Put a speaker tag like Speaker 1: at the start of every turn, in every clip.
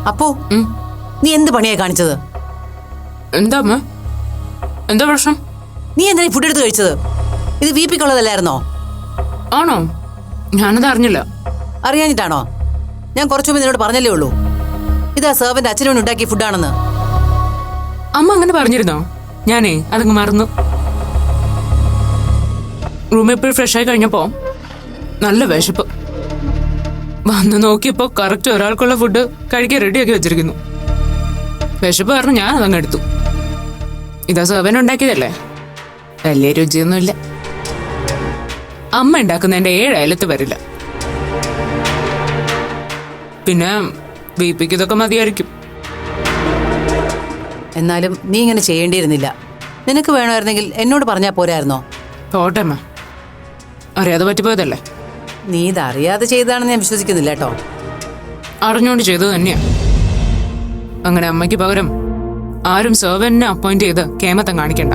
Speaker 1: അപ്പോ നീ എന്ത് പണിയായി കാണിച്ചത്?
Speaker 2: എന്താ അമ്മ, എന്താ പ്രശ്നം?
Speaker 1: നീ എന്താ ഫുഡ് എടുത്ത് കഴിച്ചത്? ഇത് വീപ്പിക്കുള്ളതല്ലായിരുന്നോ?
Speaker 2: ആണോ? ഞാനത് അറിഞ്ഞില്ല.
Speaker 1: അറിയാഞ്ഞിട്ടാണോ? ഞാൻ കുറച്ചു മുമ്പ് നിന്നോട് പറഞ്ഞല്ലേ ഉള്ളൂ, ഇതാ സെർവന്റ് അച്ഛനു വേണ്ടി ഉണ്ടാക്കിയ ഫുഡാണെന്ന്.
Speaker 2: അമ്മ അങ്ങനെ പറഞ്ഞിരുന്നോ? ഞാനേ അതങ്ങ് മറന്നു. റൂമിൽ പോയി ഫ്രഷായി കഴിഞ്ഞപ്പോ നല്ല വിശപ്പ് വന്ന് നോക്കിയപ്പോ കറക്റ്റ് ഒരാൾക്കുള്ള ഫുഡ് കഴിക്കാൻ റെഡിയാക്കി വെച്ചിരിക്കുന്നു. വിശപ്പ് കാരണം ഞാൻ അതങ്ങ് എടുത്തു. ഇതാ സെർവന്റ് ഉണ്ടാക്കിയതല്ലേ, വലിയ രുചിയൊന്നുമില്ല. അമ്മ ഉണ്ടാക്കുന്നതിന്റെ 7 അയലത്ത് വരില്ല. പിന്നെ വീപ്പിക്ക് ഇതൊക്കെ മതിയായിരിക്കും.
Speaker 1: എന്നാലും നീ ഇങ്ങനെ ചെയ്യേണ്ടിയിരുന്നില്ല. നിനക്ക് വേണമായിരുന്നെങ്കിൽ എന്നോട് പറഞ്ഞാൽ പോരായിരുന്നോ?
Speaker 2: പോട്ടമ്മ, അറിയാതെ പറ്റിപ്പോയതല്ലേ.
Speaker 1: നീ ഇതറിയാതെ ചെയ്തതാണെന്ന് ഞാൻ വിശ്വസിക്കുന്നില്ല കേട്ടോ.
Speaker 2: അറിഞ്ഞുകൊണ്ട് ചെയ്തത് തന്നെയാ. അങ്ങനെ അമ്മയ്ക്ക് പകരം ആരും സെർവന്റിനെ അപ്പോയിന്റ് ചെയ്ത് കേമത്തം കാണിക്കണ്ട.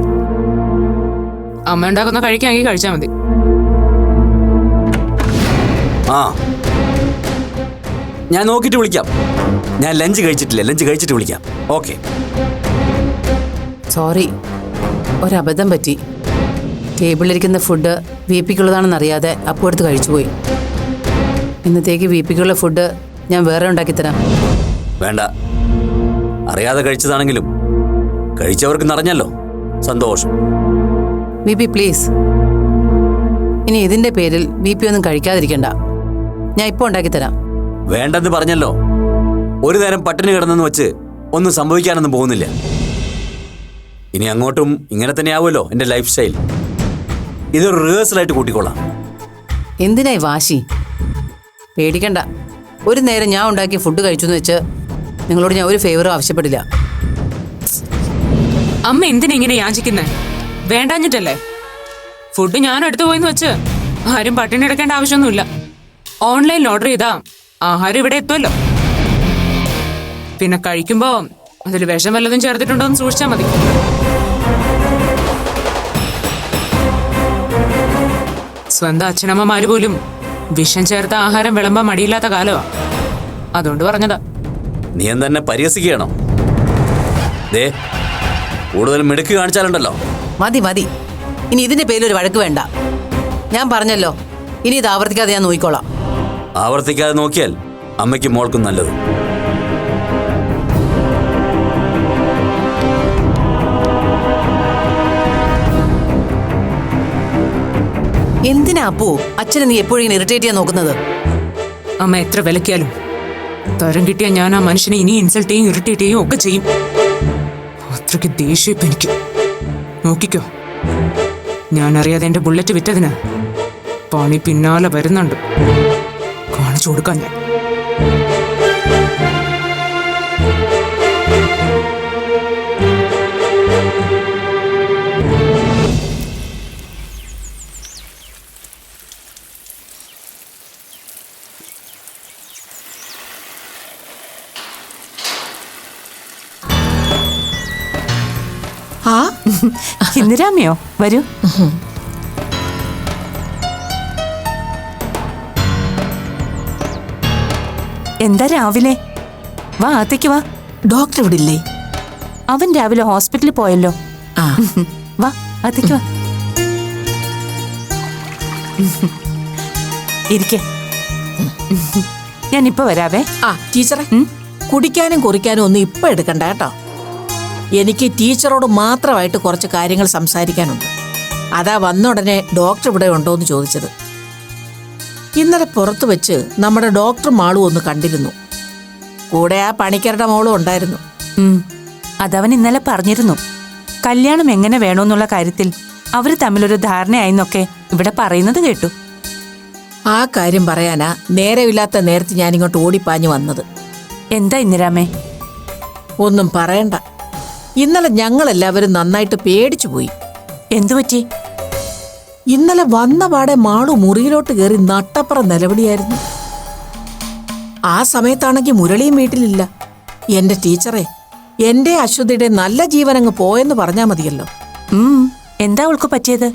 Speaker 2: അമ്മ ഉണ്ടാക്കുന്ന കഴിക്കാമെങ്കിൽ കഴിച്ചാൽ മതി.
Speaker 3: ആ, ഞാൻ നോക്കിയിട്ട് വിളിക്കാം. ഞാൻ ലഞ്ച് കഴിച്ചിട്ടില്ല, ലഞ്ച് കഴിച്ചിട്ട് വിളിക്കാം. ഓക്കെ.
Speaker 1: സോറി, ഒരബദ്ധം പറ്റി. ടേബിളിലിരിക്കുന്ന ഫുഡ് വീപ്പിക്കുള്ളതാണെന്ന് അറിയാതെ അപ്പോൾ എടുത്ത് കഴിച്ചുപോയി. ഇന്നത്തേക്ക് വീപ്പിക്കുള്ള ഫുഡ് ഞാൻ വേറെ ഉണ്ടാക്കിത്തരാം.
Speaker 3: വേണ്ട, അറിയാതെ കഴിച്ചതാണെങ്കിലും കഴിച്ചവർക്ക് നിറഞ്ഞല്ലോ, സന്തോഷം.
Speaker 1: വീപ്പി പ്ലീസ്, ഇനി ഇതിന്റെ പേരിൽ വീപ്പി ഒന്നും കഴിക്കാതിരിക്കണ്ട. ഞാൻ ഇപ്പോൾ ഉണ്ടാക്കിത്തരാം.
Speaker 3: വേണ്ടെന്ന് പറഞ്ഞല്ലോ. ഒരു നേരം പട്ടിണി കിടന്നെന്ന് വെച്ച് ഒന്നും സംഭവിക്കാനൊന്നും പോകുന്നില്ല. ഇനി അങ്ങോട്ടും ഇങ്ങനെ തന്നെ ആവുമല്ലോ എൻ്റെ ലൈഫ് സ്റ്റൈൽ. ഇതൊരു റിഹേഴ്സലായിട്ട് കൂട്ടിക്കൊള്ളാം.
Speaker 1: എന്തിനായി വാശി? പേടിക്കണ്ട. ഒരു നേരം ഞാൻ ഉണ്ടാക്കിയ ഫുഡ് കഴിച്ചു എന്ന് വെച്ച് നിങ്ങളോട് ഞാൻ ഒരു ഫേവറും ആവശ്യപ്പെടില്ല.
Speaker 2: അമ്മ എന്തിനാ ഇങ്ങനെ യാചിക്കുന്നേ? വേണ്ടാഞ്ഞിട്ടല്ലേ? ഫുഡ് ഞാൻ എടുത്തു പോയെന്ന് വെച്ച് ആരും പട്ടിണി എടുക്കേണ്ട ആവശ്യമൊന്നുമില്ല. ഓൺലൈനിൽ ഓർഡർ ചെയ്താ ആഹാരം ഇവിടെ എത്തുമല്ലോ. പിന്നെ കഴിക്കുമ്പോ അതിൽ വിഷം വല്ലതും ചേർത്തിട്ടുണ്ടോ എന്ന് സൂക്ഷിച്ചാൽ മതി. സ്വന്തം അച്ഛനമ്മമാര് പോലും വിഷം ചേർത്ത ആഹാരം വിളമ്പാൻ മടിയില്ലാത്ത കാലമാ. അതുകൊണ്ട് പറഞ്ഞതാ.
Speaker 3: നീ തന്നെ പരിഹസിക്കുകയാണോ? ദേ, കൂടുതൽ മിടുക്ക് കാണിച്ചാലുണ്ടല്ലോ.
Speaker 1: മതി മതി, ഇനി ഇതിന്റെ പേരിൽ ഒരു വഴക്ക് വേണ്ട. ഞാൻ പറഞ്ഞല്ലോ, ഇനി ഇത് ആവർത്തിക്കാതെ ഞാൻ നോക്കിക്കോളാം.
Speaker 3: ആവർത്തിക്കാതെ നോക്കിയാൽ അമ്മയ്ക്കും മോൾക്കും നല്ലത്.
Speaker 1: എന്തിനാ അപ്പു അച്ഛനെ നീ എപ്പോഴും ഇങ്ങനെ ഇറിറ്റേറ്റ് ചെയ്യാൻ നോക്കുന്നത്?
Speaker 2: അമ്മ എത്ര വിലക്കിയാലും തരം കിട്ടിയാൽ ഞാൻ ആ മനുഷ്യനെ ഇനി ഇൻസൾട്ട് ചെയ്യും, ഇറിറ്റേറ്റ് ചെയ്യും ഒക്കെ ചെയ്യും. അത്രയ്ക്ക് ദേഷ്യം ഇപ്പൊ എനിക്ക്. നോക്കിക്കോ, ഞാൻ അറിയാതെ എന്റെ ബുള്ളറ്റ് വിറ്റതിന് പണി പിന്നാലെ വരുന്നുണ്ട്. കാണിച്ചു കൊടുക്കാൻ ഞാൻ.
Speaker 4: ആ, ഇന്ദിരാമ്മയോ? വരൂ. എന്താ രാവിലെ? വാ, അകത്തേക്ക് വാ.
Speaker 5: ഡോക്ടർ ഇവിടെ ഇല്ലേ?
Speaker 4: അവൻ രാവിലെ ഹോസ്പിറ്റലിൽ പോയല്ലോ.
Speaker 5: ആ,
Speaker 4: വാ, അകത്തേക്ക് വാ. ഇരിക്കെ, ഞാൻ ഇപ്പൊ വരാവേ.
Speaker 5: ആ ടീച്ചറെ, കുടിക്കാനും കുറിക്കാനും ഒന്നും ഇപ്പൊ എടുക്കണ്ട കേട്ടോ. എനിക്ക് ടീച്ചറോട് മാത്രമായിട്ട് കുറച്ച് കാര്യങ്ങൾ സംസാരിക്കാനുണ്ട്. അതാ വന്ന ഉടനെ ഡോക്ടർ ഇവിടെ ഉണ്ടോ എന്ന് ചോദിച്ചത്. ഇന്നലെ പുറത്തു വെച്ച് നമ്മുടെ ഡോക്ടർ മാളും ഒന്ന് കണ്ടിരുന്നു. കൂടെ ആ പണിക്കരുടെ മോളും ഉണ്ടായിരുന്നു.
Speaker 4: അതവൻ ഇന്നലെ പറഞ്ഞിരുന്നു. കല്യാണം എങ്ങനെ വേണമെന്നുള്ള കാര്യത്തിൽ അവര് തമ്മിലൊരു ധാരണയായിന്നൊക്കെ ഇവിടെ പറയുന്നത് കേട്ടു.
Speaker 5: ആ കാര്യം പറയാനാ നേരമില്ലാത്ത നേരത്ത് ഞാനിങ്ങോട്ട് ഓടിപ്പാഞ്ഞു വന്നത്.
Speaker 4: എന്താ ഇന്ദിരാമേ?
Speaker 5: ഒന്നും പറയണ്ട. ഇന്നലെ ഞങ്ങളെല്ലാവരും നന്നായിട്ട് പേടിച്ചു പോയി.
Speaker 4: എന്തുപറ്റി?
Speaker 5: ഇന്നലെ വന്ന പാടെ മാളു മുറിയിലോട്ട് കയറി നട്ടപ്പുറ നിലവിളിയായിരുന്നു. ആ സമയത്താണെങ്കിൽ മുരളിയും വീട്ടിലില്ല. എന്റെ ടീച്ചറെ, എന്റെ അശ്വതിയുടെ നല്ല ജീവനങ്ങ് പോയെന്ന് പറഞ്ഞാൽ മതിയല്ലോ.
Speaker 4: എന്താ അവൾക്ക് പറ്റിയത്?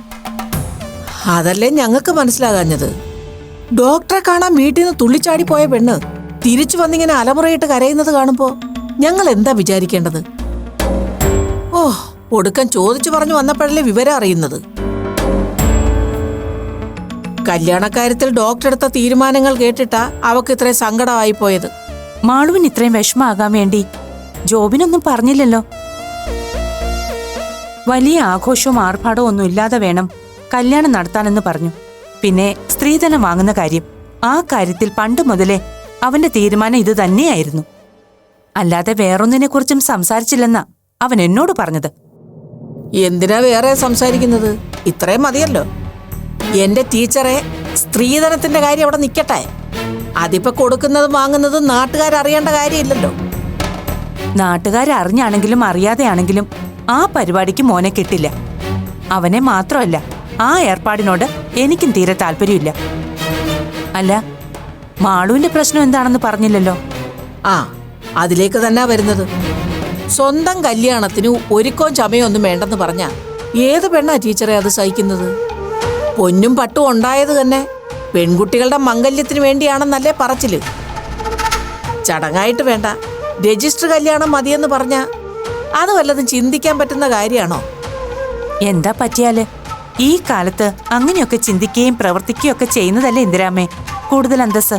Speaker 5: അതല്ലേ ഞങ്ങൾക്ക് മനസ്സിലാകാഞ്ഞത്. ഡോക്ടറെ കാണാൻ വീട്ടിൽ നിന്ന് തുള്ളിച്ചാടി പോയ പെണ്ണ് തിരിച്ചു വന്നിങ്ങനെ അലമുറയിട്ട് കരയുന്നത് കാണുമ്പോ ഞങ്ങൾ എന്താ വിചാരിക്കേണ്ടത്? ഓ, ഒടുക്കം ചോദിച്ചു പറഞ്ഞു വന്നപ്പോഴല്ലേ വിവരം അറിയുന്നത്. കല്യാണക്കാര്യത്തിൽ ഡോക്ടർ എടുത്ത തീരുമാനങ്ങൾ കേട്ടിട്ടാ അവക്ക് ഇത്രയും സങ്കടമായി പോയത്.
Speaker 4: മാളുവിന് ഇത്രയും വിഷമാകാൻ വേണ്ടി ജോബിനൊന്നും പറഞ്ഞില്ലല്ലോ. വലിയ ആഘോഷവും ആർഭാടവും ഒന്നും ഇല്ലാതെ വേണം കല്യാണം നടത്താനെന്ന് പറഞ്ഞു. പിന്നെ സ്ത്രീധനം വാങ്ങുന്ന കാര്യം, ആ കാര്യത്തിൽ പണ്ട് മുതലേ അവന്റെ തീരുമാനം ഇത് തന്നെയായിരുന്നു. അല്ലാതെ വേറൊന്നിനെ കുറിച്ചും സംസാരിച്ചില്ലെന്നാ അവൻ എന്നോട് പറഞ്ഞത്.
Speaker 5: എന്തിനാ വേറെ സംസാരിക്കുന്നത്? ഇത്രയും മതിയല്ലോ. എന്റെ ടീച്ചറെ, സ്ത്രീധനത്തിന്റെ കാര്യം അവിടെ നിൽക്കട്ടെ. അതിപ്പോ കൊടുക്കുന്നതും വാങ്ങുന്നതും നാട്ടുകാരറിയേണ്ട കാര്യമില്ലല്ലോ.
Speaker 4: നാട്ടുകാരറിഞ്ഞാണെങ്കിലും അറിയാതെയാണെങ്കിലും ആ പരിപാടിക്ക് മോനെ കിട്ടില്ല. അവനെ മാത്രമല്ല, ആ ഏർപ്പാടിനോട് എനിക്കും തീരെ താല്പര്യമില്ല. അല്ല, മാളുവിന്റെ പ്രശ്നം എന്താണെന്ന് പറഞ്ഞില്ലല്ലോ.
Speaker 5: ആ, അതിലേക്ക് തന്നെ വരുന്നത്. സ്വന്തം കല്യാണത്തിന് ഒരുക്കവും ചമയൊന്നും വേണ്ടെന്ന് പറഞ്ഞ ഏത് പെണ്ണാ ടീച്ചറെ അത് സഹിക്കുന്നത്? പൊന്നും പട്ടും ഉണ്ടായത് തന്നെ പെൺകുട്ടികളുടെ മംഗല്യത്തിന് വേണ്ടിയാണെന്നല്ലേ പറച്ചില്. ചടങ്ങായിട്ട് വേണ്ട, രജിസ്റ്റർ കല്യാണം മതിയെന്ന് പറഞ്ഞ അത് വല്ലതും ചിന്തിക്കാൻ പറ്റുന്ന കാര്യമാണോ?
Speaker 4: എന്താ പറ്റിയാല് ഈ കാലത്ത് അങ്ങനെയൊക്കെ ചിന്തിക്കുകയും പ്രവർത്തിക്കുകയും ഒക്കെ ചെയ്യുന്നതല്ലേ ഇന്ദിരാമ്മേ കൂടുതൽ അന്തസ്.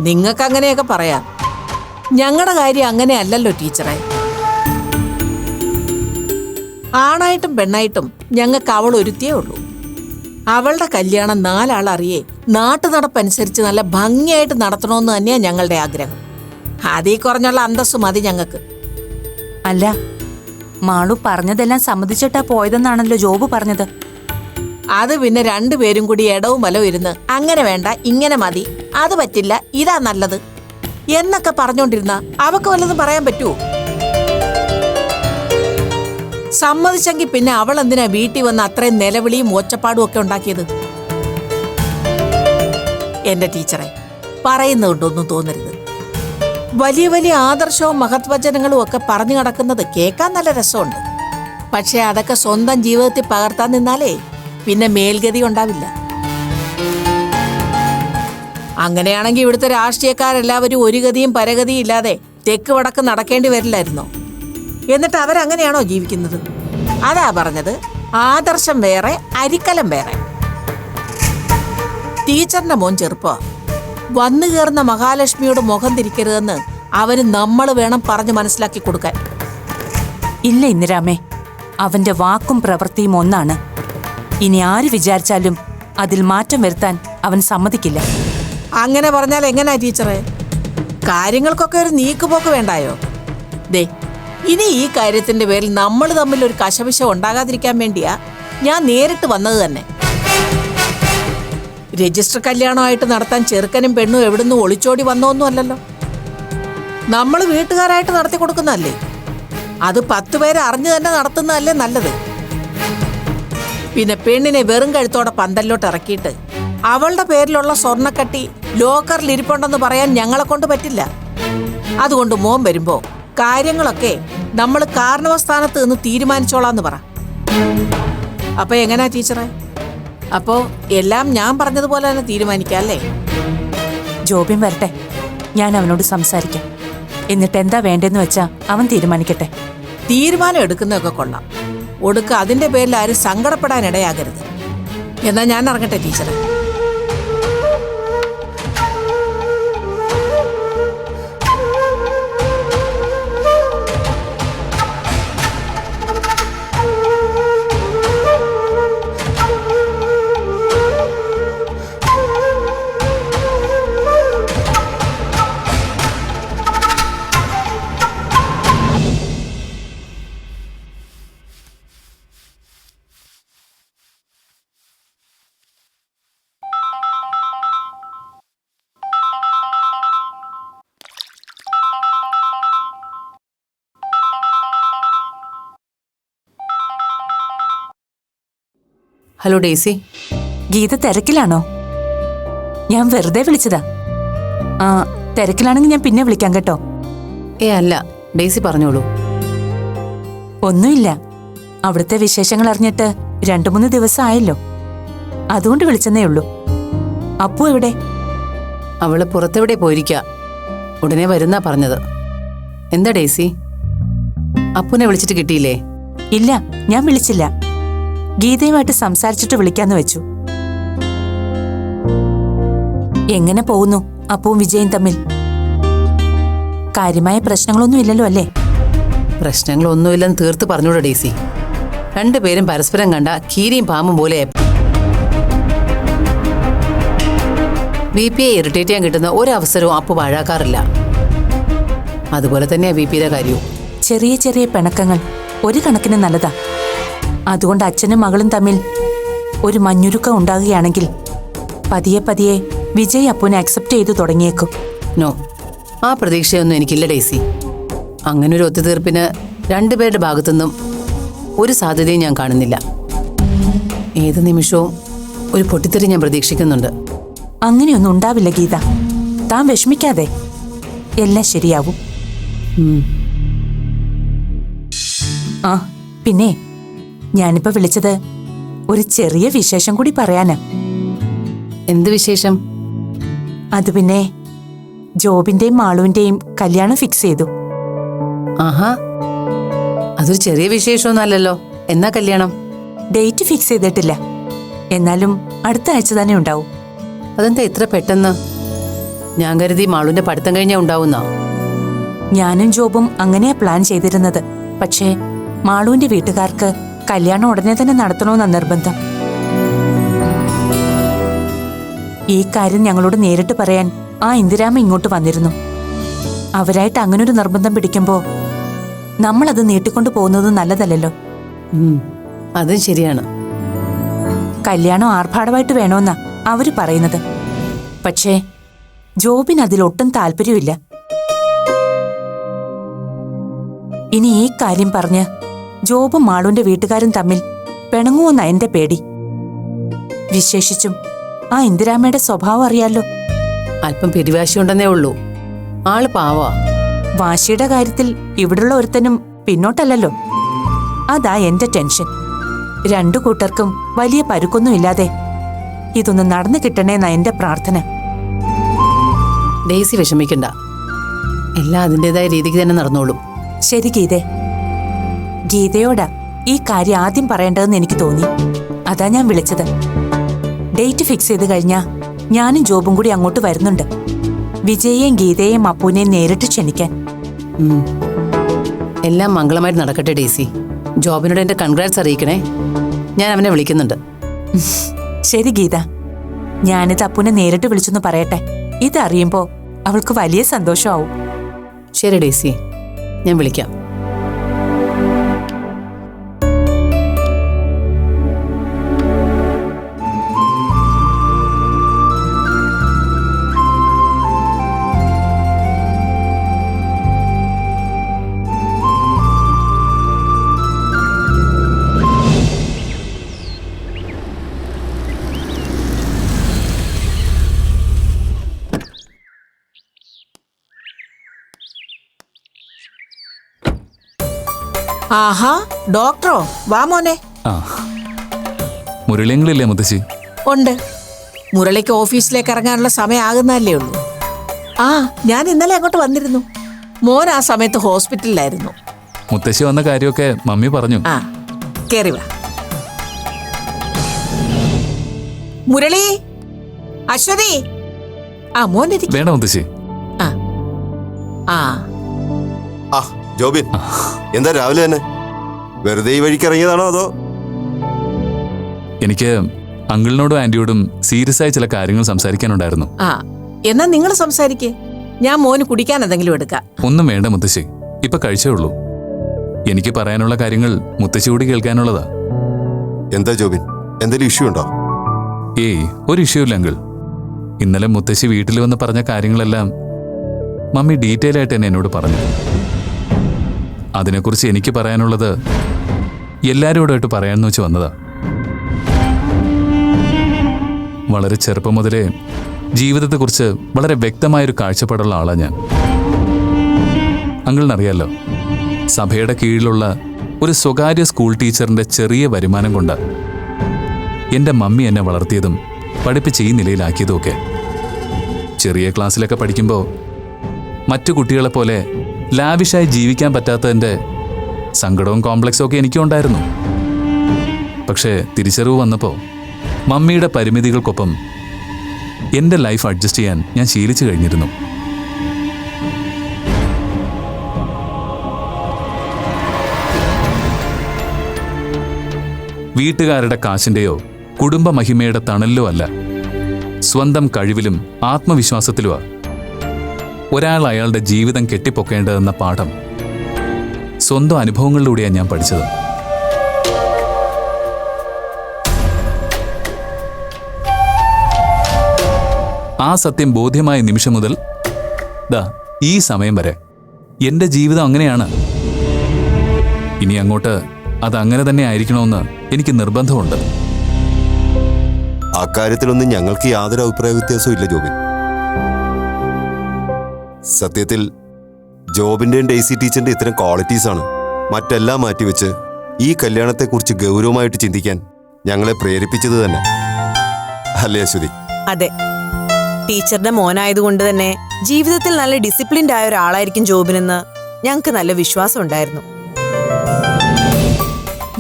Speaker 5: നിങ്ങൾക്ക് അങ്ങനെയൊക്കെ പറയാം. ഞങ്ങളുടെ കാര്യം അങ്ങനെയല്ലല്ലോ ടീച്ചറെ. ആണായിട്ടും പെണ്ണായിട്ടും ഞങ്ങൾക്ക് അവൾ ഒരുത്തിയേ ഉള്ളൂ. അവളുടെ കല്യാണം 4 ആളറിയേ നാട്ടു നടപ്പനുസരിച്ച് നല്ല ഭംഗിയായിട്ട് നടത്തണമെന്ന് തന്നെയാണ് ഞങ്ങളുടെ ആഗ്രഹം. അതീ കുറഞ്ഞുള്ള അന്തസ്സ് മതി ഞങ്ങൾക്ക്.
Speaker 4: അല്ല, മാളു പറഞ്ഞതെല്ലാം സമ്മതിച്ചിട്ടാ പോയതെന്നാണല്ലോ ജോബ് പറഞ്ഞത്.
Speaker 5: അത് പിന്നെ രണ്ടുപേരും കൂടി ഇടവും വലവും ഇരുന്ന് അങ്ങനെ വേണ്ട, ഇങ്ങനെ മതി, അത് പറ്റില്ല, ഇതാ നല്ലത് എന്നൊക്കെ പറഞ്ഞോണ്ടിരുന്ന അവക്ക് വല്ലതും പറയാൻ പറ്റുമോ? സമ്മതിച്ചെങ്കിൽ പിന്നെ അവൾ എന്തിനാ വീട്ടിൽ വന്ന് അത്രയും നിലവിളിയും ഒച്ചപ്പാടും ഒക്കെ ഉണ്ടാക്കിയത്? എന്റെ ടീച്ചറെ, പറയുന്നുണ്ടൊന്നും തോന്നരുത്. വലിയ വലിയ ആദർശവും മഹത്വചനങ്ങളും ഒക്കെ പറഞ്ഞു നടക്കുന്നത് കേൾക്കാൻ നല്ല രസമുണ്ട്. പക്ഷെ അതൊക്കെ സ്വന്തം ജീവിതത്തിൽ പകർത്താൻ നിന്നാലേ പിന്നെ മേൽഗതി ഉണ്ടാവില്ല. അങ്ങനെയാണെങ്കിൽ ഇവിടുത്തെ രാഷ്ട്രീയക്കാരെല്ലാവരും ഒരു ഗതിയും പരഗതിയും ഇല്ലാതെ തെക്ക് വടക്ക് നടക്കേണ്ടി വരില്ലായിരുന്നോ? എന്നിട്ട് അവരങ്ങനെയാണോ ജീവിക്കുന്നത്? അതാ പറഞ്ഞത്, ആദർശം വേറെ, അരിക്കലം വേറെ. ടീച്ചറിന്റെ മോൻ ചെറുപ്പോ, വന്നു കയറുന്ന മഹാലക്ഷ്മിയോട് മുഖം തിരിക്കരുതെന്ന് അവന് നമ്മൾ വേണം പറഞ്ഞ് മനസ്സിലാക്കി കൊടുക്കാൻ.
Speaker 4: ഇല്ല ഇന്ദിരാമേ, അവന്റെ വാക്കും പ്രവൃത്തിയും ഒന്നാണ്. ഇനി ആര് വിചാരിച്ചാലും അതിൽ മാറ്റം വരുത്താൻ അവൻ സമ്മതിക്കില്ല.
Speaker 5: അങ്ങനെ പറഞ്ഞാൽ എങ്ങനെയാ ടീച്ചറെ? കാര്യങ്ങൾക്കൊക്കെ ഒരു നീക്കുപോക്ക് വേണ്ടായോ? ദേ, ഇനി ഈ കാര്യത്തിന്റെ പേരിൽ നമ്മൾ തമ്മിൽ ഒരു കശപിശ ഉണ്ടാകാതിരിക്കാൻ വേണ്ടിയാ ഞാൻ നേരിട്ട് വന്നത് തന്നെ. രജിസ്റ്റർ കല്യാണമായിട്ട് നടത്താൻ ചെറുക്കനും പെണ്ണും എവിടുന്ന് ഒളിച്ചോടി വന്നോന്നും അല്ലല്ലോ. നമ്മൾ വീട്ടുകാരായിട്ട് നടത്തി കൊടുക്കുന്നതല്ലേ. അത് 10 പേരെ അറിഞ്ഞു തന്നെ നടത്തുന്നതല്ലേ നല്ലത്. പിന്നെ പെണ്ണിനെ വെറും കഴുത്തോടെ പന്തലിലോട്ട് ഇറക്കിയിട്ട് അവളുടെ പേരിലുള്ള സ്വർണ്ണക്കട്ടി ലോക്കറിൽ ഇരിപ്പുണ്ടെന്ന് പറയാൻ ഞങ്ങളെ കൊണ്ട് പറ്റില്ല. അതുകൊണ്ട് മോൻ വരുമ്പോ കാര്യങ്ങളൊക്കെ നമ്മൾ കാരണവസ്ഥാനത്ത് നിന്ന് തീരുമാനിച്ചോളാന്ന് പറ. അപ്പൊ എങ്ങനാ ടീച്ചറെ? അപ്പോ എല്ലാം ഞാൻ പറഞ്ഞതുപോലെ തന്നെ തീരുമാനിക്കാം അല്ലേ?
Speaker 4: ജോബിൻ വരട്ടെ, ഞാൻ അവനോട് സംസാരിക്കാം. എന്നിട്ട് എന്താ വേണ്ടെന്ന് വെച്ചാ അവൻ തീരുമാനിക്കട്ടെ.
Speaker 5: തീരുമാനം എടുക്കുന്നതൊക്കെ കൊള്ളാം. ഒടുക്ക അതിന്റെ പേരിൽ ആരും സങ്കടപ്പെടാൻ ഇടയാകരുത്. എന്നാ ഞാൻ ഇറങ്ങട്ടെ ടീച്ചറെ.
Speaker 1: Hello Daisy.
Speaker 4: ഗീത തിരക്കിലാണോ? ഞാൻ വെറുതെ വിളിച്ചതാ. ആ, തിരക്കിലാണെങ്കിൽ ഞാൻ പിന്നെ വിളിക്കാം കേട്ടോ.
Speaker 1: അല്ല, ഡേസി പറഞ്ഞോളൂ.
Speaker 4: ഒന്നുമില്ല, അവിടുത്തെ വിശേഷങ്ങൾ അറിഞ്ഞിട്ട് 2-3 ദിവസം ആയല്ലോ, അതുകൊണ്ട് വിളിച്ചെന്നേ ഉള്ളൂ. അപ്പു എവിടെ?
Speaker 1: അവള് പുറത്തെവിടെ പോയിരിക്ക. ഉടനെ വരുന്നാ പറഞ്ഞത്. എന്താ ഡേസി, അപ്പുനെ വിളിച്ചിട്ട് കിട്ടിയില്ലേ?
Speaker 4: ഇല്ല, ഞാൻ വിളിച്ചില്ല. ഗീതയുമായിട്ട് സംസാരിച്ചിട്ട് വിളിക്കാന്ന് വെച്ചു. എങ്ങനെ പോകുന്നു അപ്പുവും വിജയും തമ്മിൽ? കാര്യമായ പ്രശ്നങ്ങളൊന്നും ഇല്ലല്ലോ അല്ലേ?
Speaker 1: പ്രശ്നങ്ങളൊന്നുമില്ലെന്ന് തീർത്ത് പറഞ്ഞൂടെ ഡേസി? രണ്ടുപേരും പരസ്പരം കണ്ട കീരിയും പാമ്പും പോലെ. VP യെ ഇറിറ്റേറ്റ് ചെയ്യാൻ കിട്ടുന്ന ഒരവസരവും അപ്പു പാഴാക്കാറില്ല. അതുപോലെ തന്നെയാ VP-യുടെ കാര്യവും.
Speaker 4: ചെറിയ ചെറിയ പിണക്കങ്ങൾ ഒരു കണക്കിന് നല്ലതാ. അതുകൊണ്ട് അച്ഛനും മകളും തമ്മിൽ ഒരു മഞ്ഞുരുക്കം ഉണ്ടാകുകയാണെങ്കിൽ പതിയെ പതിയെ വിജയ് അപ്പുനെ അക്സെപ്റ്റ് ചെയ്തു തുടങ്ങിയേക്കും.
Speaker 1: നോ, ആ പ്രതീക്ഷയൊന്നും എനിക്കില്ല ഡേസി. അങ്ങനൊരു ഒത്തുതീർപ്പിന് രണ്ടുപേരുടെ ഭാഗത്തുനിന്നും ഒരു സാധ്യതയും ഞാൻ കാണുന്നില്ല. ഏത് നിമിഷവും ഒരു പൊട്ടിത്തെറി ഞാൻ പ്രതീക്ഷിക്കുന്നുണ്ട്.
Speaker 4: അങ്ങനെയൊന്നും ഉണ്ടാവില്ല ഗീത, താൻ വിഷമിക്കാതെ. എല്ലാം ശരിയാവും. ആ പിന്നെ ഞാനിപ്പോ വിളിച്ചത് ഒരു ചെറിയ വിശേഷം കൂടി പറയാനാ.
Speaker 1: എന്ത് വിശേഷം?
Speaker 4: അത് പിന്നെ ജോബിന്റെയും മാളുവിന്റെയും കല്യാണം ഫിക്സ് ചെയ്തു.
Speaker 1: ആഹാ, അതൊരു ചെറിയ വിശേഷമൊന്നും അല്ലല്ലോ. എന്നാ കല്യാണം?
Speaker 4: ഡേറ്റ് ഫിക്സ് ചെയ്തിട്ടില്ല, എന്നാലും അടുത്ത ആഴ്ച തന്നെ ഉണ്ടാവും.
Speaker 1: അതെന്താ ഇത്ര പെട്ടെന്ന്? ഞാൻ കരുതി മാളുവിന്റെ പഠിത്തം കഴിഞ്ഞാ ഉണ്ടാവുന്ന.
Speaker 4: ഞാനും ജോബും അങ്ങനെയാ പ്ലാൻ ചെയ്തിരുന്നത്. പക്ഷേ മാളുവിന്റെ വീട്ടുകാർക്ക് കല്യാണം ഉടനെ തന്നെ നടത്തണമെന്ന നിർബന്ധം. ഈ കാര്യം ഞങ്ങളോട് നേരിട്ട് പറയാൻ ആ ഇന്ദിരാമ ഇങ്ങോട്ട് വന്നിരുന്നു. അവരായിട്ട് അങ്ങനൊരു നിർബന്ധം പിടിക്കുമ്പോ നമ്മളത് നീട്ടിക്കൊണ്ടു പോകുന്നത് നല്ലതല്ലല്ലോ.
Speaker 1: അതും ശരിയാണ്.
Speaker 4: കല്യാണം ആർഭാടമായിട്ട് വേണമെന്നാ അവര് പറയുന്നത്. പക്ഷേ ജോബിന് അതിലൊട്ടും താല്പര്യമില്ല. ഇനി ഈ കാര്യം പറഞ്ഞ് ജോബും മാളുവിന്റെ വീട്ടുകാരും തമ്മിൽ പിണങ്ങുമെന്ന എന്റെ പേടി. വിശേഷിച്ചും ആ ഇന്ദിരാമ്മയുടെ സ്വഭാവം അറിയാലോ.
Speaker 1: അല്പം പിരിവാശിയുണ്ടെന്നേ ഉള്ളൂ. ആള് പാവാ.
Speaker 4: വാശിയുടെ കാര്യത്തിൽ ഇവിടുള്ള ഒരുത്തനും പിന്നോട്ടല്ലല്ലോ. അതാ എന്റെ ടെൻഷൻ. രണ്ടു കൂട്ടർക്കും വലിയ പരുക്കൊന്നുമില്ലാതെ ഇതൊന്ന് നടന്നു കിട്ടണേന്നാ എന്റെ പ്രാർത്ഥന.
Speaker 1: ഡേസി വിഷമിക്കണ്ട, എല്ലാം അതിൻ്റെതായ രീതിക്ക് തന്നെ നടന്നോളും.
Speaker 4: ശരി ഗീതേ. ഗീതയോടാ ഈ കാര്യം ആദ്യം പറയേണ്ടതെന്ന് എനിക്ക് തോന്നി. അതാ ഞാൻ വിളിച്ചത്. ഡേറ്റ് ഫിക്സ് ചെയ്ത് കഴിഞ്ഞാ ഞാനും ജോബും കൂടി അങ്ങോട്ട് വരുന്നുണ്ട്. വിജയെയും ഗീതയെയും അപ്പൂനെയും നേരിട്ട് ക്ഷണിക്കാൻ.
Speaker 1: എല്ലാം മംഗളമായിട്ട് നടക്കട്ടെ ഡേസി. ജോബിനോട് എന്റെ കൺഗ്രാറ്റ്സ് അറിയിക്കണേ. ഞാൻ അവനെ വിളിക്കുന്നുണ്ട്.
Speaker 4: ശരി ഗീത, ഞാനിത് അപ്പൂനെ നേരിട്ട് വിളിച്ചൊന്ന് പറയട്ടെ. ഇതറിയുമ്പോ അവൾക്ക് വലിയ സന്തോഷമാവും.
Speaker 1: ശരി ഡേസി, ഞാൻ വിളിക്കാം.
Speaker 5: ആഹാ, ഡോക്ടറോ? വാ മോനെ.
Speaker 6: ആ, മുരളിയങ്ങളില്ലേ മുത്തശ്ശി?
Speaker 5: ഉണ്ട്. മുരളിക്ക് ഓഫീസിലേക്ക് ഇറങ്ങാനുള്ള സമയമാകുന്നല്ലേ ഉള്ളൂ. ആ, ഞാൻ ഇന്നലെ അങ്ങോട്ട് വന്നിരുന്നു. മോൻ ആ സമയത്ത് ഹോസ്പിറ്റലിലായിരുന്നു.
Speaker 6: മുത്തശ്ശി വന്ന കാര്യമൊക്കെ മമ്മി പറഞ്ഞു.
Speaker 5: ആ, കേറി വാ. മുരളി, അശ്വതി, ആ മോനിരിക്കും.
Speaker 6: വേണ്ട മുത്തശ്ശി.
Speaker 5: ആ ആ
Speaker 7: ആ ജോബിൻ, എന്താ രാവിലെ തന്നെ? വെറുതെ ഈ വഴിക്ക് ഇറങ്ങിയതാണോ അതോ?
Speaker 6: എനിക്ക് അങ്കിളിനോടും ആന്റിയോടും സീരിയസ് ആയി ചില കാര്യങ്ങൾ സംസാരിക്കാനുണ്ടായിരുന്നു.
Speaker 5: ആ, എന്നാ നിങ്ങൾ സംസാരിക്കേ. ഞാൻ മോന് കുടിക്കാൻ എന്തെങ്കിലും എടുക്കാം.
Speaker 6: ഒന്നും വേണ്ട മുത്തശ്ശി, ഇപ്പൊ കഴിച്ചേ ഉള്ളൂ. എനിക്ക് പറയാനുള്ള കാര്യങ്ങൾ മുത്തശ്ശി കൂടി കേൾക്കാനുള്ളതാ.
Speaker 7: എന്താ ജോബിൻ, എന്തെങ്കിലും ഇഷ്യൂ ഉണ്ടോ?
Speaker 6: ഏയ്, ഒരു ഇഷ്യൂ ഇല്ല അങ്കിൾ. ഇന്നലെ മുത്തശ്ശി വീട്ടിൽ വന്ന് പറഞ്ഞ കാര്യങ്ങളെല്ലാം മമ്മി ഡീറ്റെയിൽ ആയിട്ട് തന്നെ എന്നോട് പറഞ്ഞു. അതിനെക്കുറിച്ച് എനിക്ക് പറയാനുള്ളത് എല്ലാവരോടായിട്ട് പറയാമെന്ന് വെച്ച് വന്നതാ. വളരെ ചെറുപ്പം മുതലേ ജീവിതത്തെക്കുറിച്ച് വളരെ വ്യക്തമായൊരു കാഴ്ചപ്പാടുള്ള ആളാണ് ഞാൻ. അങ്കിളിനറിയാലോ, സഭയുടെ കീഴിലുള്ള ഒരു സ്വകാര്യ സ്കൂൾ ടീച്ചറിന്റെ ചെറിയ വരുമാനം കൊണ്ട് എൻ്റെ മമ്മി എന്നെ വളർത്തിയതും പഠിപ്പിച്ച് ഈ നിലയിലാക്കിയതും ഒക്കെ. ചെറിയ ക്ലാസ്സിലൊക്കെ പഠിക്കുമ്പോൾ മറ്റു കുട്ടികളെപ്പോലെ ലാവിഷായി ജീവിക്കാൻ പറ്റാത്തതിൻ്റെ സങ്കടവും കോംപ്ലക്സും ഒക്കെ എനിക്കും ഉണ്ടായിരുന്നു. പക്ഷേ തിരിച്ചറിവ് വന്നപ്പോൾ മമ്മിയുടെ പരിമിതികൾക്കൊപ്പം എൻ്റെ ലൈഫ് അഡ്ജസ്റ്റ് ചെയ്യാൻ ഞാൻ ശീലിച്ചു കഴിഞ്ഞിരുന്നു. വീട്ടുകാരുടെ കാശിൻ്റെയോ കുടുംബ മഹിമയുടെ തണലിലോ അല്ല, സ്വന്തം കഴിവിലും ആത്മവിശ്വാസത്തിലുമാ ഒരാൾ അയാളുടെ ജീവിതം കെട്ടിപ്പൊക്കേണ്ടതെന്ന പാഠം സ്വന്തം അനുഭവങ്ങളിലൂടെയാണ് ഞാൻ പഠിച്ചത്. ആ സത്യം ബോധ്യമായ നിമിഷം മുതൽ ഈ സമയം വരെ എൻ്റെ ജീവിതം അങ്ങനെയാണ്. ഇനി അങ്ങോട്ട് അത് അങ്ങനെ തന്നെ ആയിരിക്കണമെന്ന് എനിക്ക് നിർബന്ധമുണ്ട്.
Speaker 7: അക്കാര്യത്തിലൊന്നും ഞങ്ങൾക്ക് യാതൊരു അഭിപ്രായ വ്യത്യാസവും ഇല്ല ജോബിൻ. സത്യത്തിൽ ജോബിന്റെയും ഡെയ്സി ടീച്ചറിന്റെ ഇത്തരം ക്വാളിറ്റീസ് ആണ് മറ്റെല്ലാം മാറ്റിവെച്ച് ഈ കല്യാണത്തെക്കുറിച്ച് ഗൗരവമായിട്ട് ചിന്തിക്കാൻ ഞങ്ങളെ പ്രേരിപ്പിച്ചത് തന്നെ, അല്ലേ അശ്വതി?
Speaker 8: അതെ, ടീച്ചറുടെ മോനായതുകൊണ്ട് തന്നെ ജീവിതത്തിൽ നല്ല ഡിസിപ്ലിൻഡ് ആയ ഒരാളായിരിക്കും ജോബിനെന്ന് ഞങ്ങൾക്ക് നല്ല വിശ്വാസം ഉണ്ടായിരുന്നു.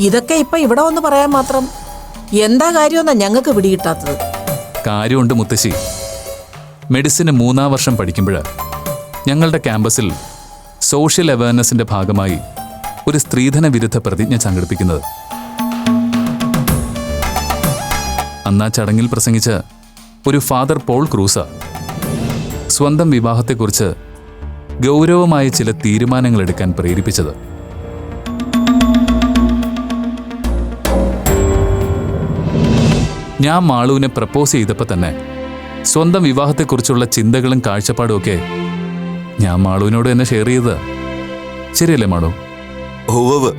Speaker 5: ഇതൊക്കെ ഇപ്പൊ ഇവിടെ വന്ന് പറയാൻ മാത്രം എന്താ കാര്യമെന്നാ ഞങ്ങൾക്ക് പിടികിട്ടാത്തത്.
Speaker 6: കാര്യമുണ്ട് മുത്തശ്ശി. മെഡിസിന് 3-ാം വർഷം പഠിക്കുമ്പോൾ ഞങ്ങളുടെ ക്യാമ്പസിൽ സോഷ്യൽ അവയർനെസിന്റെ ഭാഗമായി ഒരു സ്ത്രീധന വിരുദ്ധ പ്രതിജ്ഞ സംഘടിപ്പിക്കുന്നത്. അന്നാ ചടങ്ങിൽ പ്രസംഗിച്ച ഒരു ഫാദർ പോൾ ക്രൂസ സ്വന്തം വിവാഹത്തെക്കുറിച്ച് ഗൗരവമായ ചില തീരുമാനങ്ങൾ എടുക്കാൻ പ്രേരിപ്പിച്ചത്. ഞാൻ മാളുവിനെ പ്രപ്പോസ് ചെയ്തപ്പോൾ തന്നെ സ്വന്തം വിവാഹത്തെക്കുറിച്ചുള്ള ചിന്തകളും കാഴ്ചപ്പാടും ഒക്കെ ഞാൻ മാളുവിനോട് തന്നെ ഷെയർ ചെയ്തത്. ശരിയല്ലേ മാളു?
Speaker 7: ഓവ്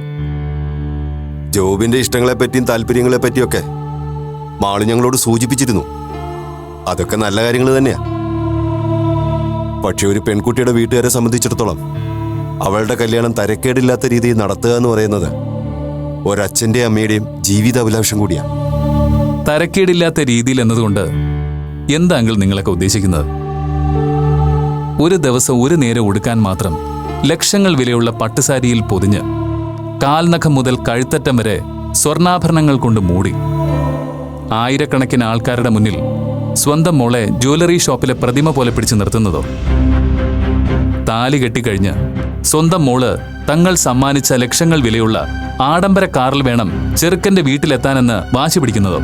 Speaker 7: ജോബിന്റെ ഇഷ്ടങ്ങളെപ്പറ്റിയും താല്പര്യങ്ങളെപ്പറ്റിയൊക്കെ മാളു ഞങ്ങളോട് സൂചിപ്പിച്ചിരുന്നു. അതൊക്കെ നല്ല കാര്യങ്ങൾ തന്നെയാ. പക്ഷെ ഒരു പെൺകുട്ടിയുടെ വീട്ടുകാരെ സംബന്ധിച്ചിടത്തോളം അവളുടെ കല്യാണം തരക്കേടില്ലാത്ത രീതിയിൽ നടത്തുക എന്ന് പറയുന്നത് ഒരച്ഛൻ്റെയും അമ്മയുടെയും ജീവിതാഭിലാഷം കൂടിയാ.
Speaker 6: തരക്കേടില്ലാത്ത രീതിയിൽ എന്നതുകൊണ്ട് എന്താ അങ്കിൾ നിങ്ങളൊക്കെ ഉദ്ദേശിക്കുന്നത്? ഒരു ദിവസം ഒരു നേരം ഉടുക്കാൻ മാത്രം ലക്ഷങ്ങൾ വിലയുള്ള പട്ടുസാരിയിൽ പൊതിഞ്ഞ് കാൽനഖം മുതൽ കഴുത്തറ്റം വരെ സ്വർണ്ണാഭരണങ്ങൾ കൊണ്ട് മൂടി ആയിരക്കണക്കിന് ആൾക്കാരുടെ മുന്നിൽ സ്വന്തം മോളെ ജ്വല്ലറി ഷോപ്പിലെ പ്രതിമ പോലെ പിടിച്ചു നിർത്തുന്നതോ? താലി കെട്ടിക്കഴിഞ്ഞ് സ്വന്തം മോള് തങ്ങൾ സമ്മാനിച്ച ലക്ഷങ്ങൾ വിലയുള്ള ആഡംബര കാറിൽ വേണം ചെറുക്കന്റെ വീട്ടിലെത്താനെന്ന് വാശി പിടിക്കുന്നതോ?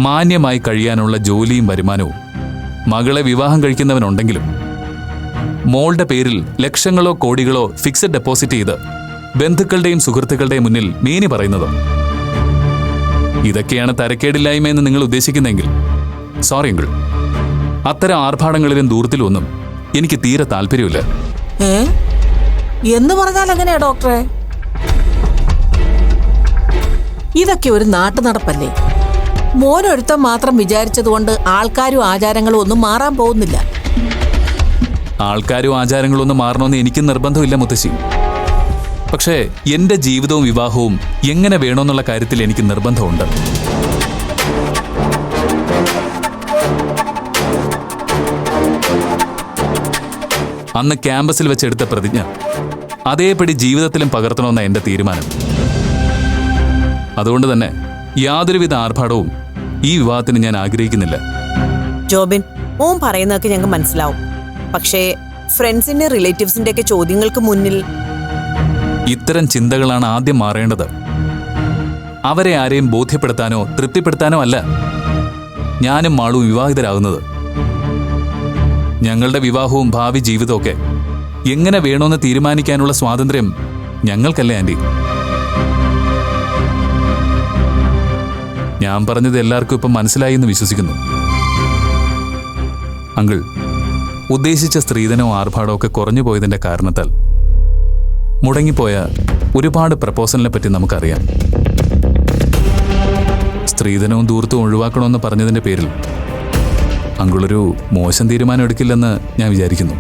Speaker 6: മാന്യമായി കഴിയാനുള്ള ജോലിയും വരുമാനവും മകളെ വിവാഹം കഴിക്കുന്നവനുണ്ടെങ്കിലും മോളുടെ പേരിൽ ലക്ഷങ്ങളോ കോടികളോ ഫിക്സഡ് ഡെപ്പോസിറ്റ് ചെയ്ത് ബന്ധുക്കളുടെയും സുഹൃത്തുക്കളുടെയും മുന്നിൽ മേനി പറയുന്നതോ? ഇതൊക്കെയാണ് തരക്കേടില്ലായ്മയെന്ന് നിങ്ങൾ ഉദ്ദേശിക്കുന്നെങ്കിൽ സോറി അങ്കിൾ, അത്തരം ആർഭാടങ്ങളിലും ദൂരത്തിലും ഒന്നും എനിക്ക് തീരെ താല്പര്യമില്ല.
Speaker 5: എന്ന് പറഞ്ഞാൽ എങ്ങനെയാ ഡോക്ടറെ? ഇതൊക്കെ ഒരു നാട്ടു നടപ്പല്ലേ? മോനൊരുത്തം മാത്രം വിചാരിച്ചതുകൊണ്ട് ആൾക്കാരും ആചാരങ്ങളും ഒന്നും മാറാൻ പോകുന്നില്ല.
Speaker 6: ആൾക്കാരും ആചാരങ്ങളും ഒന്നും മാറണമെന്ന് എനിക്ക് നിർബന്ധമില്ല മുത്തശ്ശി. പക്ഷേ എന്റെ ജീവിതവും വിവാഹവും എങ്ങനെ വേണമെന്നുള്ള കാര്യത്തിൽ എനിക്ക് നിർബന്ധമുണ്ട്. അന്ന് ക്യാമ്പസിൽ വെച്ചെടുത്ത പ്രതിജ്ഞ അതേപടി ജീവിതത്തിലും പകർത്തണമെന്ന എന്റെ തീരുമാനം. അതുകൊണ്ട് തന്നെ യാതൊരുവിധ ആർഭാടവും ഈ വിവാഹത്തിന് ഞാൻ ആഗ്രഹിക്കുന്നില്ല.
Speaker 8: ജോബിൻ, ഓൻ പറയുന്നതൊക്കെ ഞങ്ങൾക്ക് മനസ്സിലാവും. പക്ഷേ ഫ്രണ്ട്സിന്റെ റിലേറ്റീവ്സിന്റെ ഒക്കെ ചോദ്യങ്ങൾക്ക് മുന്നിൽ
Speaker 6: ഇത്തരം ചിന്തകളാണ് ആദ്യം മാറേണ്ടത്. അവരെ ആരെയും ബോധ്യപ്പെടുത്താനോ തൃപ്തിപ്പെടുത്താനോ അല്ല ഞാനും മാളും വിവാഹിതരാകുന്നത്. ഞങ്ങളുടെ വിവാഹവും ഭാവി ജീവിതമൊക്കെ എങ്ങനെ വേണമെന്ന് തീരുമാനിക്കാനുള്ള സ്വാതന്ത്ര്യം ഞങ്ങൾക്കല്ലേ ആൻറ്റി? ഞാൻ പറഞ്ഞത് എല്ലാവർക്കും ഇപ്പം മനസ്സിലായി എന്ന് വിശ്വസിക്കുന്നു. അങ്കിൾ, ഉദ്ദേശിച്ച സ്ത്രീധനവും ആർഭാടവും ഒക്കെ കുറഞ്ഞു പോയതിന്റെ കാരണത്താൽ മുടങ്ങിപ്പോയ ഒരുപാട് പ്രപ്പോസലിനെ പറ്റി നമുക്കറിയാം. സ്ത്രീധനവും ദൂരത്തും ഒഴിവാക്കണമെന്ന് പറഞ്ഞതിന്റെ പേരിൽ അങ്കിളൊരു മോശം തീരുമാനം എടുക്കില്ലെന്ന് ഞാൻ വിചാരിക്കുന്നു.